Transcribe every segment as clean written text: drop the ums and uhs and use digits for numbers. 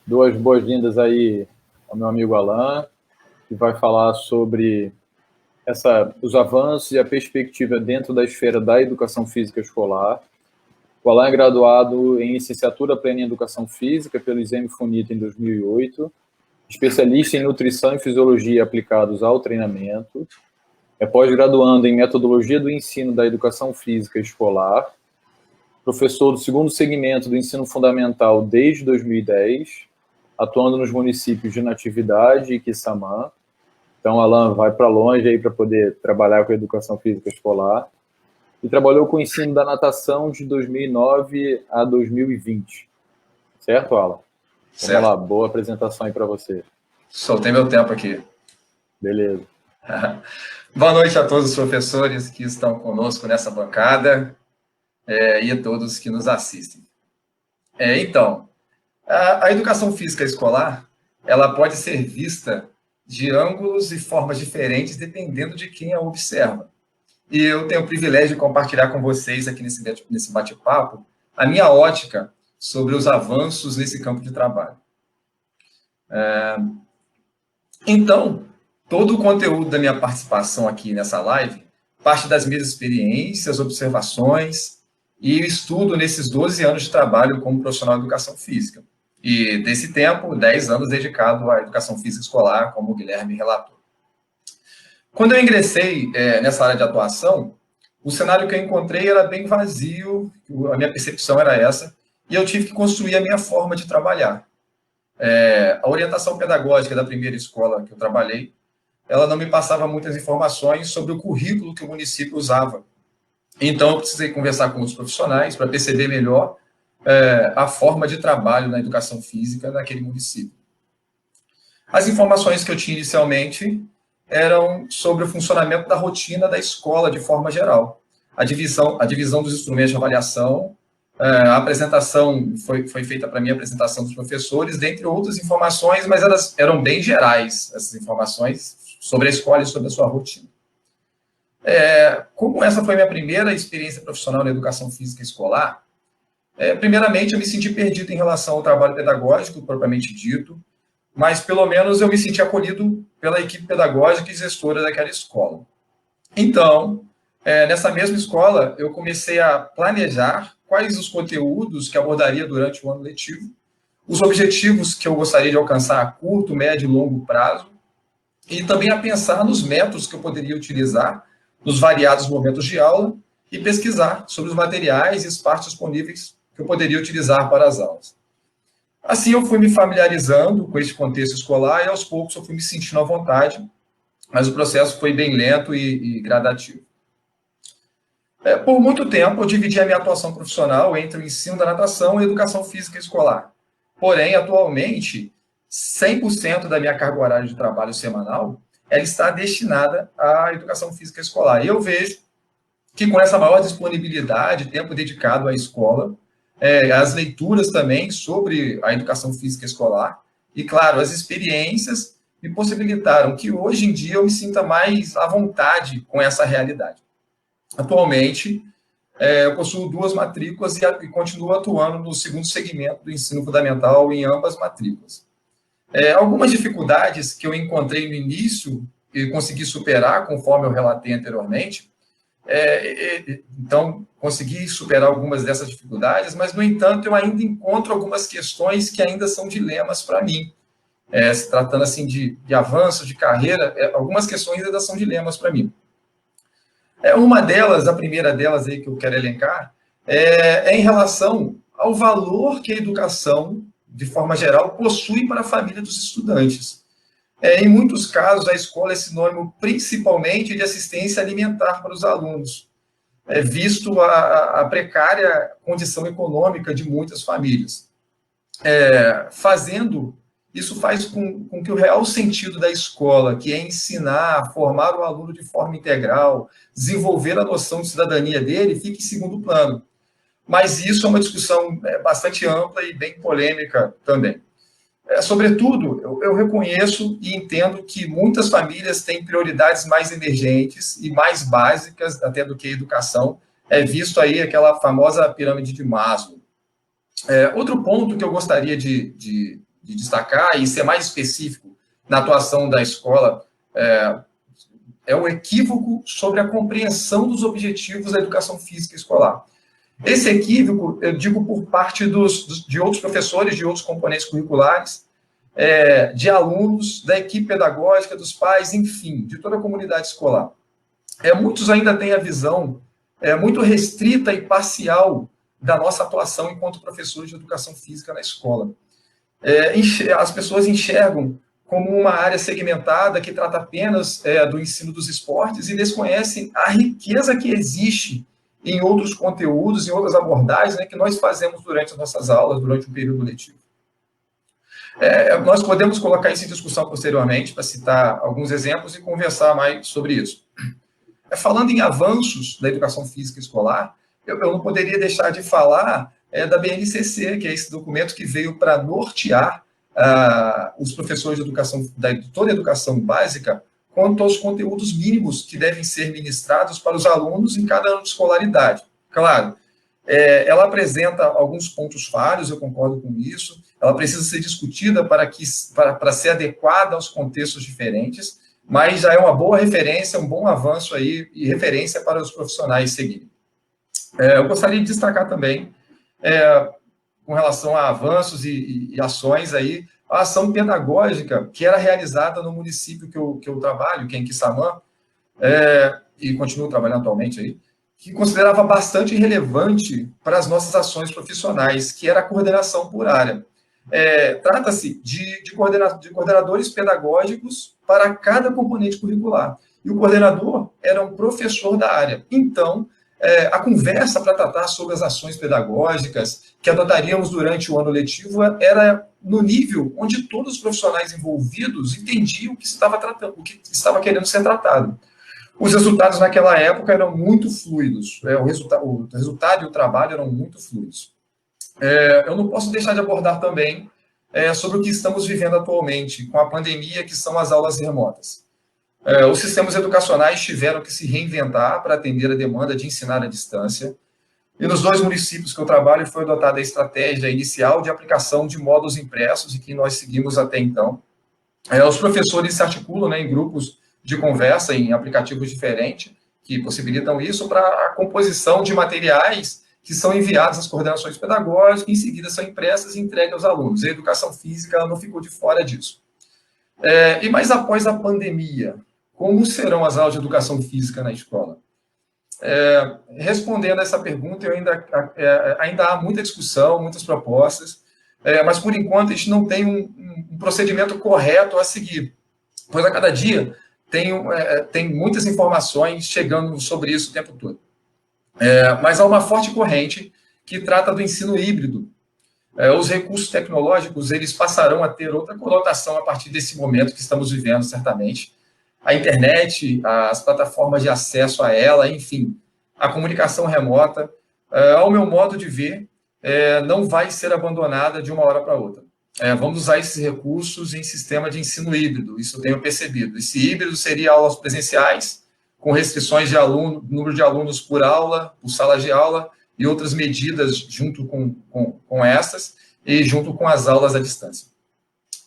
Dou as boas-vindas aí ao meu amigo Alan, que vai falar sobre os avanços e a perspectiva dentro da esfera da educação física escolar. O Alan é graduado em licenciatura plena em Educação Física pelo Exame Funita em 2008, especialista em Nutrição e Fisiologia aplicados ao treinamento, é pós-graduando em Metodologia do Ensino da Educação Física Escolar, professor do segundo segmento do ensino fundamental desde 2010, atuando nos municípios de Natividade e Quissamã. Então, Alan vai para longe aí para poder trabalhar com a educação física escolar. E trabalhou com o ensino da natação de 2009 a 2020. Certo, Alan? Certo. Vamos lá, boa apresentação aí para você. Soltei meu tempo aqui. Beleza. Boa noite a todos os professores que estão conosco nessa bancada e a todos que nos assistem. Então, a educação física escolar, ela pode ser vista de ângulos e formas diferentes dependendo de quem a observa. E eu tenho o privilégio de compartilhar com vocês aqui nesse bate-papo a minha ótica sobre os avanços nesse campo de trabalho. Então, todo o conteúdo da minha participação aqui nessa live parte das minhas experiências, observações e estudo nesses 12 anos de trabalho como profissional de educação física. E desse tempo, 10 anos dedicado à educação física escolar, como o Guilherme relatou. Quando eu ingressei nessa área de atuação, o cenário que eu encontrei era bem vazio, a minha percepção era essa, e eu tive que construir a minha forma de trabalhar. A orientação pedagógica da primeira escola que eu trabalhei, ela não me passava muitas informações sobre o currículo que o município usava. Então, eu precisei conversar com os profissionais para perceber melhor a forma de trabalho na educação física naquele município. As informações que eu tinha inicialmente eram sobre o funcionamento da rotina da escola de forma geral. A divisão dos instrumentos de avaliação, a apresentação, foi feita para mim a apresentação dos professores, dentre outras informações, mas elas eram bem gerais, essas informações sobre a escola e sobre a sua rotina. Como essa foi a minha primeira experiência profissional na educação física escolar, primeiramente eu me senti perdido em relação ao trabalho pedagógico, propriamente dito, mas pelo menos eu me senti acolhido pela equipe pedagógica e gestora daquela escola. Então, nessa mesma escola, eu comecei a planejar quais os conteúdos que abordaria durante o ano letivo, os objetivos que eu gostaria de alcançar a curto, médio e longo prazo, e também a pensar nos métodos que eu poderia utilizar nos variados momentos de aula e pesquisar sobre os materiais e espaços disponíveis que eu poderia utilizar para as aulas. Assim, eu fui me familiarizando com esse contexto escolar e, aos poucos, eu fui me sentindo à vontade, mas o processo foi bem lento e gradativo. Por muito tempo, eu dividi a minha atuação profissional entre o ensino da natação e a educação física escolar. Porém, atualmente, 100% da minha carga horária de trabalho semanal ela está destinada à educação física escolar. E eu vejo que, com essa maior disponibilidade, tempo dedicado à escola, as leituras também sobre a educação física escolar, e, claro, as experiências me possibilitaram que, hoje em dia, eu me sinta mais à vontade com essa realidade. Atualmente, eu possuo 2 matrículas e continuo atuando no segundo segmento do ensino fundamental em ambas matrículas. Algumas dificuldades que eu encontrei no início e consegui superar, conforme eu relatei anteriormente, então, consegui superar algumas dessas dificuldades, mas, no entanto, eu ainda encontro algumas questões que ainda são dilemas para mim. Se tratando assim de avanço, de carreira, algumas questões ainda são dilemas para mim. Uma delas, a primeira delas aí que eu quero elencar, é em relação ao valor que a educação, de forma geral, possui para a família dos estudantes. Em muitos casos, a escola é sinônimo principalmente de assistência alimentar para os alunos, visto a precária condição econômica de muitas famílias. Isso faz com que o real sentido da escola, que é ensinar, formar o aluno de forma integral, desenvolver a noção de cidadania dele, fique em segundo plano. Mas isso é uma discussão bastante ampla e bem polêmica também. Sobretudo, eu reconheço e entendo que muitas famílias têm prioridades mais emergentes e mais básicas até do que a educação, visto aí aquela famosa pirâmide de Maslow. Outro ponto que eu gostaria de de destacar e ser mais específico na atuação da escola é o equívoco sobre a compreensão dos objetivos da educação física escolar. Esse equívoco, eu digo por parte de outros professores, de outros componentes curriculares, de alunos, da equipe pedagógica, dos pais, enfim, de toda a comunidade escolar. Muitos ainda têm a visão muito restrita e parcial da nossa atuação enquanto professores de educação física na escola. As pessoas enxergam como uma área segmentada que trata apenas do ensino dos esportes e desconhecem a riqueza que existe em outros conteúdos, em outras abordagens, né, que nós fazemos durante as nossas aulas, durante o período letivo. Nós podemos colocar isso em discussão posteriormente, para citar alguns exemplos e conversar mais sobre isso. Falando em avanços da educação física escolar, eu não poderia deixar de falar da BNCC, que é esse documento que veio para nortear os professores de educação, de toda a educação básica, quanto aos conteúdos mínimos que devem ser ministrados para os alunos em cada ano de escolaridade. Claro, ela apresenta alguns pontos falhos, eu concordo com isso, ela precisa ser discutida para ser adequada aos contextos diferentes, mas já é uma boa referência, um bom avanço aí e referência para os profissionais seguirem. Eu gostaria de destacar também, com relação a avanços e ações aí, a ação pedagógica que era realizada no município que eu trabalho, que é em Quissamã, e continuo trabalhando atualmente aí, que considerava bastante relevante para as nossas ações profissionais, que era a coordenação por área. Trata-se de coordenadores pedagógicos para cada componente curricular. E o coordenador era um professor da área. Então, a conversa para tratar sobre as ações pedagógicas que adotaríamos durante o ano letivo era no nível onde todos os profissionais envolvidos entendiam o que estava tratando, o que estava querendo ser tratado. Os resultados naquela época eram muito fluidos, o resultado e o trabalho eram muito fluidos. Eu não posso deixar de abordar também sobre o que estamos vivendo atualmente com a pandemia, que são as aulas remotas. Os sistemas educacionais tiveram que se reinventar para atender a demanda de ensinar à distância. E nos 2 municípios que eu trabalho foi adotada a estratégia inicial de aplicação de módulos impressos e que nós seguimos até então. Os professores se articulam, né, em grupos de conversa, em aplicativos diferentes, que possibilitam isso para a composição de materiais que são enviados às coordenações pedagógicas, que em seguida são impressas e entregues aos alunos. A educação física não ficou de fora disso. Mas após a pandemia, como serão as aulas de educação física na escola? Respondendo a essa pergunta, ainda há muita discussão, muitas propostas, mas por enquanto a gente não tem um procedimento correto a seguir, pois a cada dia tem muitas informações chegando sobre isso o tempo todo. Mas há uma forte corrente que trata do ensino híbrido. Os recursos tecnológicos eles passarão a ter outra conotação a partir desse momento que estamos vivendo, certamente. A internet, as plataformas de acesso a ela, enfim, a comunicação remota, ao meu modo de ver, não vai ser abandonada de uma hora para outra. Vamos usar esses recursos em sistema de ensino híbrido, isso eu tenho percebido. Esse híbrido seria aulas presenciais, com restrições de número de alunos por aula, por sala de aula, e outras medidas junto com essas, e junto com as aulas à distância.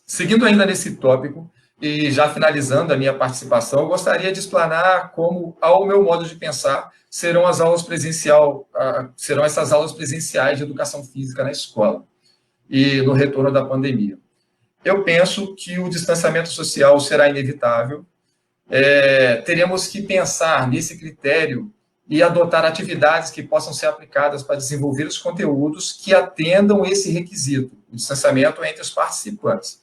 Seguindo ainda nesse tópico, e já finalizando a minha participação, eu gostaria de explanar como, ao meu modo de pensar, serão essas aulas presenciais de educação física na escola, e no retorno da pandemia. Eu penso que o distanciamento social será inevitável, teremos que pensar nesse critério e adotar atividades que possam ser aplicadas para desenvolver os conteúdos que atendam esse requisito, o distanciamento entre os participantes.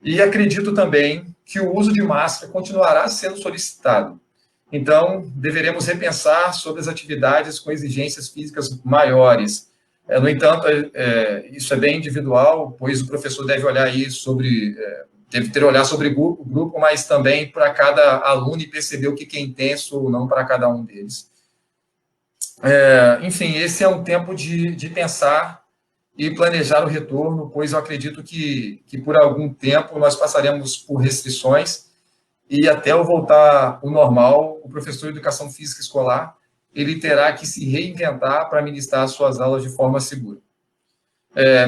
E acredito também que o uso de máscara continuará sendo solicitado. Então, deveremos repensar sobre as atividades com exigências físicas maiores. No entanto, isso é bem individual, pois o professor deve olhar aí deve ter olhar sobre o grupo, mas também para cada aluno e perceber o que é intenso ou não para cada um deles. Enfim, esse é um tempo de pensar e planejar o retorno, pois eu acredito que por algum tempo nós passaremos por restrições e até eu voltar ao normal, o professor de educação física escolar, ele terá que se reinventar para ministrar suas aulas de forma segura.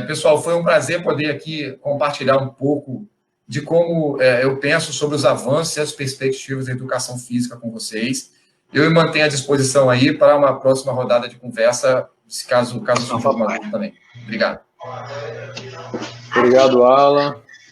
Pessoal, foi um prazer poder aqui compartilhar um pouco de como eu penso sobre os avanços e as perspectivas da educação física com vocês. Eu me mantenho à disposição aí para uma próxima rodada de conversa, caso surja alguma dúvida também. Obrigado. Obrigado, Alan.